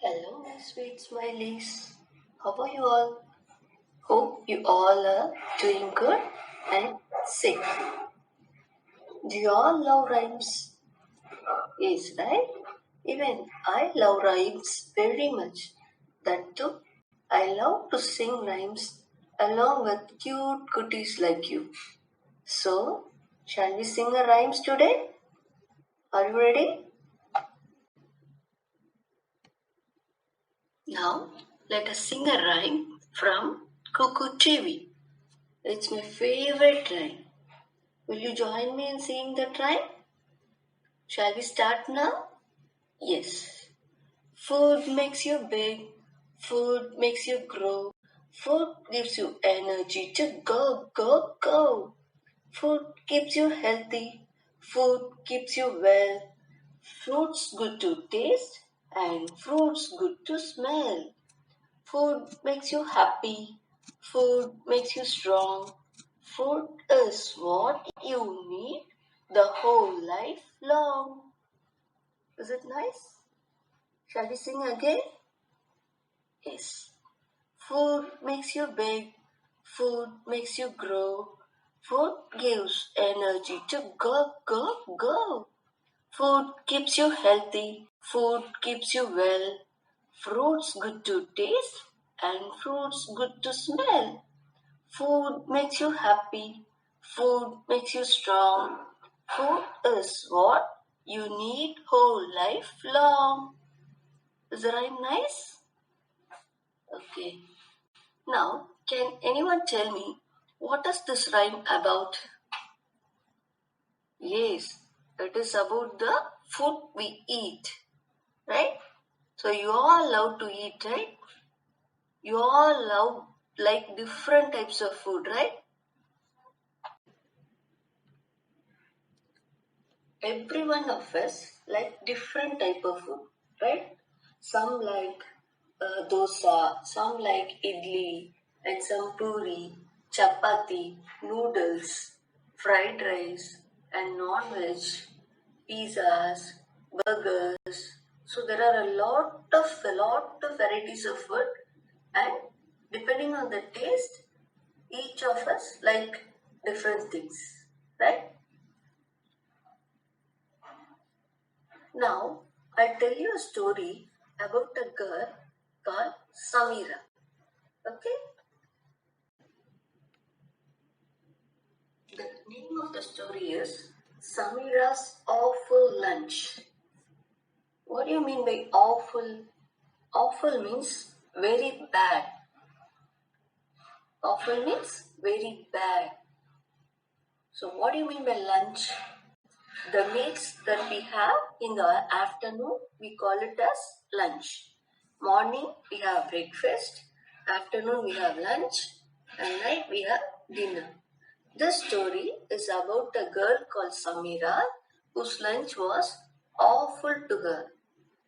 Hello, my sweet smileys. How are you all? Hope you all are doing good and safe. Do you all love rhymes? Yes, right? Even I love rhymes very much. That too, I love to sing rhymes along with cute cuties like you. So, shall we sing a rhymes today? Are you ready? Now, let us sing a rhyme from Cuckoo TV. It's my favorite rhyme. Will you join me in singing the rhyme? Shall we start now? Yes. Food makes you big. Food makes you grow. Food gives you energy to go, go, go. Food keeps you healthy. Food keeps you well. Fruits good to taste and fruits good to smell. Food makes you happy. Food makes you strong. Food is what you need the whole life long. Is it nice? Shall we sing again? Yes. Food makes you big. Food makes you grow. Food gives energy to go, go, go. Food keeps you healthy. Food keeps you well. Fruits good to taste and fruits good to smell. Food makes you happy. Food makes you strong. Food is what you need whole life long. Is the rhyme nice? Okay. Now, can anyone tell me what is this rhyme about? Yes, it is about the food we eat, right? So you all love to eat, right? You all love like different types of food, right? Every one of us like different type of food, right? Some like dosa, some like idli, and some puri, chapati, noodles, fried rice, and non-veg, pizzas, burgers. So there are a lot of varieties of food, and depending on the taste, each of us like different things, right? Now, I'll tell you a story about a girl called Samira. Okay? The name of the story is Samira's Awful Lunch. What do you mean by awful? Awful means very bad. Awful means very bad. So, what do you mean by lunch? The meals that we have in the afternoon, we call it as lunch. Morning, we have breakfast. Afternoon, we have lunch. And night, we have dinner. This story is about a girl called Samira whose lunch was awful to her.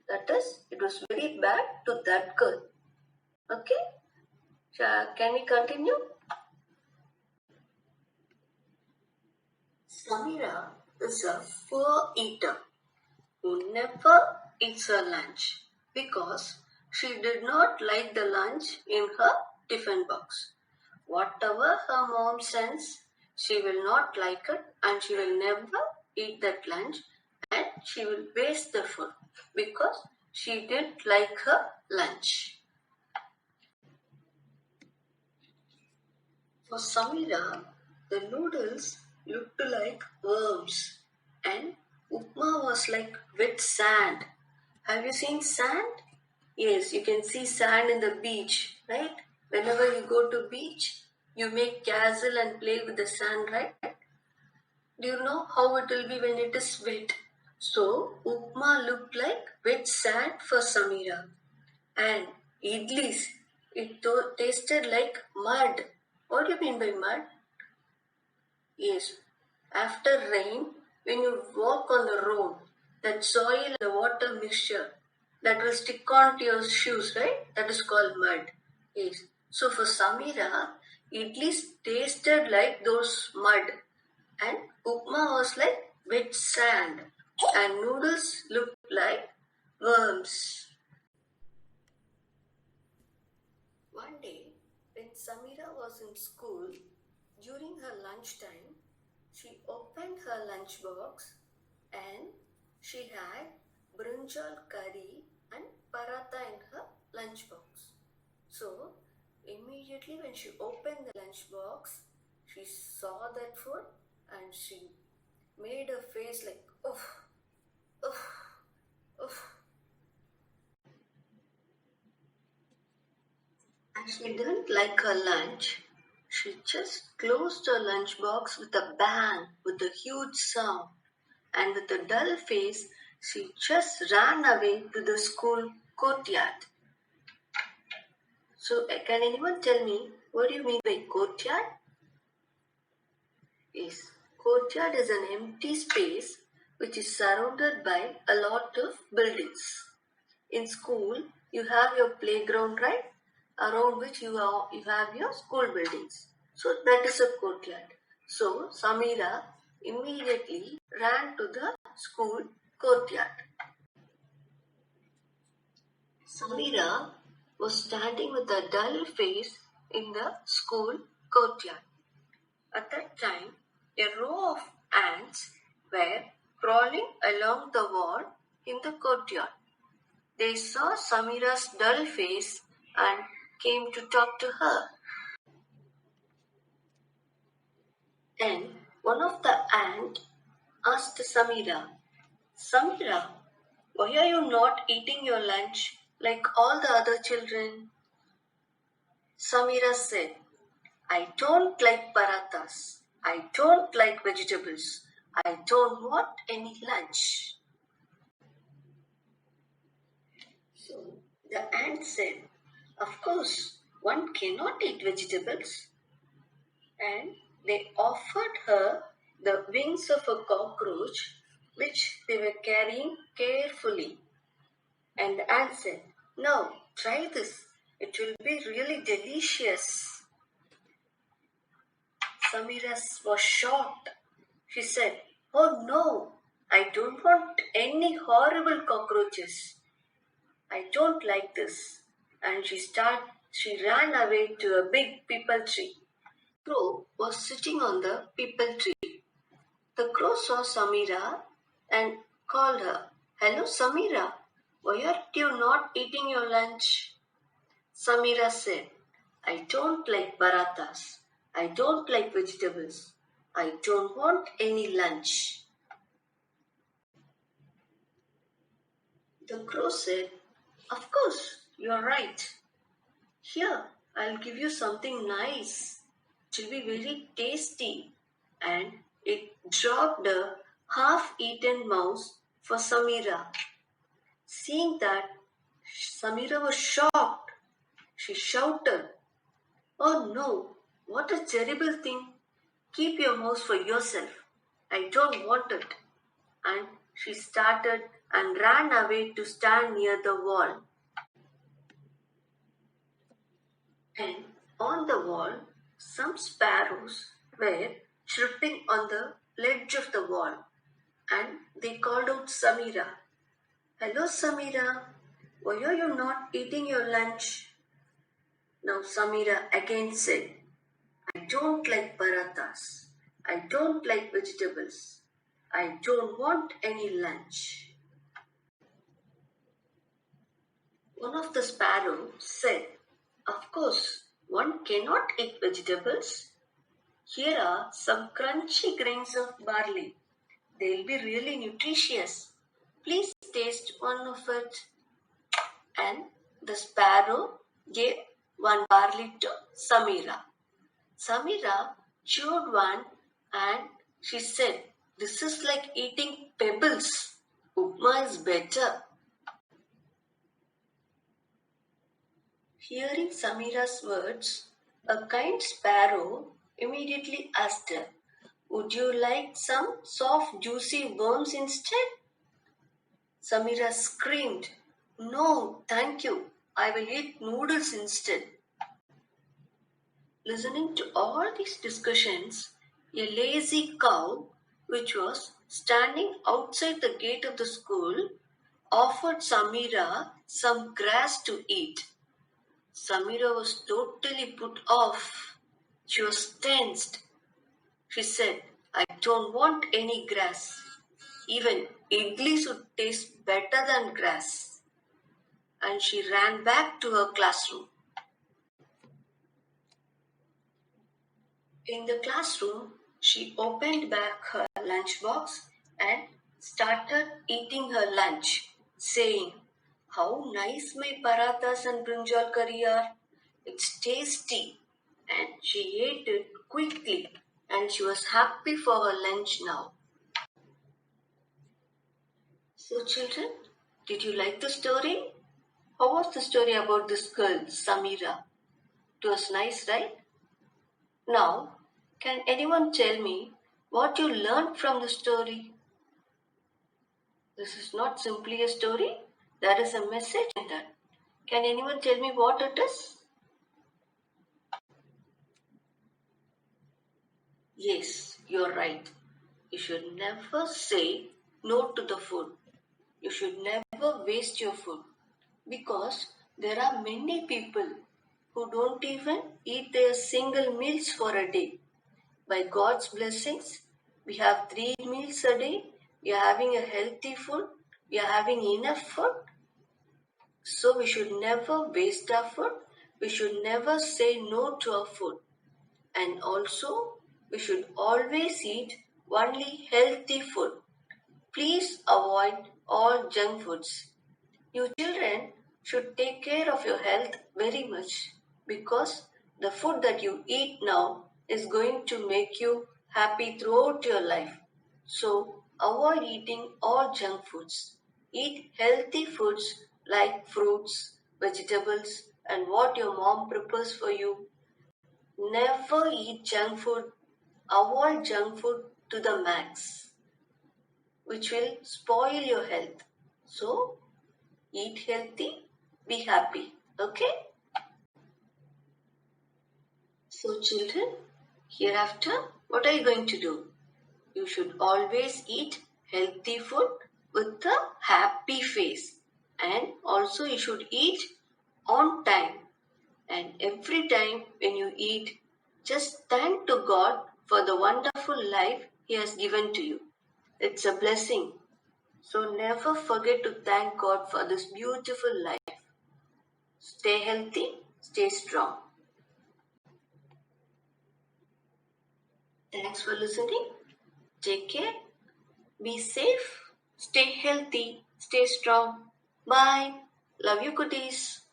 That is, it was very bad to that girl. Okay? Can we continue? Samira is a poor eater who never eats her lunch because she did not like the lunch in her tiffin box. Whatever her mom sends, she will not like it and she will never eat that lunch and she will waste the food because she didn't like her lunch. For Samira, the noodles looked like worms and upma was like wet sand. Have you seen sand? Yes, you can see sand in the beach, right? Whenever you go to beach, you make castle and play with the sand, right? Do you know how it will be when it is wet? So, upma looked like wet sand for Samira. And idlis, it tasted like mud. What do you mean by mud? Yes, after rain, when you walk on the road, that soil, the water mixture, that will stick onto your shoes, right? That is called mud. Yes. So for Samira, idlis tasted like those mud, and upma was like wet sand, and noodles looked like worms. was in school, during her lunchtime, she opened her lunchbox and she had brinjal curry and paratha in her lunchbox. So, immediately when she opened the lunchbox, she saw that food and she made a face like, oof, oof, oof. As she didn't like her lunch, she just closed her lunchbox with a bang, with a huge sound, and with a dull face, she just ran away to the school courtyard. So, can anyone tell me what do you mean by courtyard? Yes, courtyard is an empty space which is surrounded by a lot of buildings. In school, you have your playground, right? Around which you have your school buildings. So that is a courtyard. So Samira immediately ran to the school courtyard. Samira was standing with a dull face in the school courtyard. At that time, a row of ants were crawling along the wall in the courtyard. They saw Samira's dull face and came to talk to her. And one of the ants asked Samira, Samira, why are you not eating your lunch like all the other children? Samira said, I don't like parathas. I don't like vegetables. I don't want any lunch. So the ant said, of course, one cannot eat vegetables. And they offered her the wings of a cockroach which they were carrying carefully. And the ant said, now try this. It will be really delicious. Samira was shocked. She said, oh no, I don't want any horrible cockroaches. I don't like this. And she ran away to a big peepal tree. Crow was sitting on the peepal tree. The crow saw Samira and called her. Hello, Samira. Why are you not eating your lunch? Samira said, I don't like parathas. I don't like vegetables. I don't want any lunch. The crow said, of course, you are right. Here, I'll give you something nice. It will be very tasty. And it dropped a half-eaten mouse for Samira. Seeing that, Samira was shocked. She shouted, oh no, what a terrible thing. Keep your mouse for yourself. I don't want it. And she started and ran away to stand near the wall. And on the wall, some sparrows were chirping on the ledge of the wall. And they called out Samira. Hello, Samira. Why are you not eating your lunch? Now Samira again said, I don't like parathas. I don't like vegetables. I don't want any lunch. One of the sparrows said, of course, one cannot eat vegetables. Here are some crunchy grains of barley. They'll be really nutritious. Please taste one of it. And the sparrow gave one barley to Samira. Samira chewed one and she said, this is like eating pebbles. Upma is better. Hearing Samira's words, a kind sparrow immediately asked her, would you like some soft juicy worms instead? Samira screamed, no, thank you. I will eat noodles instead. Listening to all these discussions, a lazy cow, which was standing outside the gate of the school, offered Samira some grass to eat. Samira was totally put off. She was tensed. She said, I don't want any grass. Even idlis would taste better than grass. And she ran back to her classroom. In the classroom, she opened back her lunchbox and started eating her lunch, saying, how nice my parathas and brinjal curry are. It's tasty. And she ate it quickly and she was happy for her lunch now. So, children, did you like the story? How was the story about this girl, Samira? It was nice, right? Now, can anyone tell me what you learned from the story? This is not simply a story, there is a message in that. Can anyone tell me what it is? Yes, you're right. You should never say no to the food. You should never waste your food because there are many people who don't even eat their single meals for a day. By God's blessings, we have 3 meals a day. We are having a healthy food. We are having enough food. So we should never waste our food. We should never say no to our food. And also, we should always eat only healthy food. Please avoid all junk foods. You children should take care of your health very much because the food that you eat now is going to make you happy throughout your life. So avoid eating all junk foods. Eat healthy foods like fruits, vegetables, and what your mom prepares for you. Never eat junk food. Avoid junk food to the max, which will spoil your health. So eat healthy, be happy. Okay? So, children, hereafter, what are you going to do? You should always eat healthy food with a happy face. And also, you should eat on time. And every time when you eat, just thank to God for the wonderful life He has given to you. It's a blessing. So, never forget to thank God for this beautiful life. Stay healthy, stay strong. Thanks for listening. Take care. Be safe. Stay healthy. Stay strong. Bye. Love you, cuties.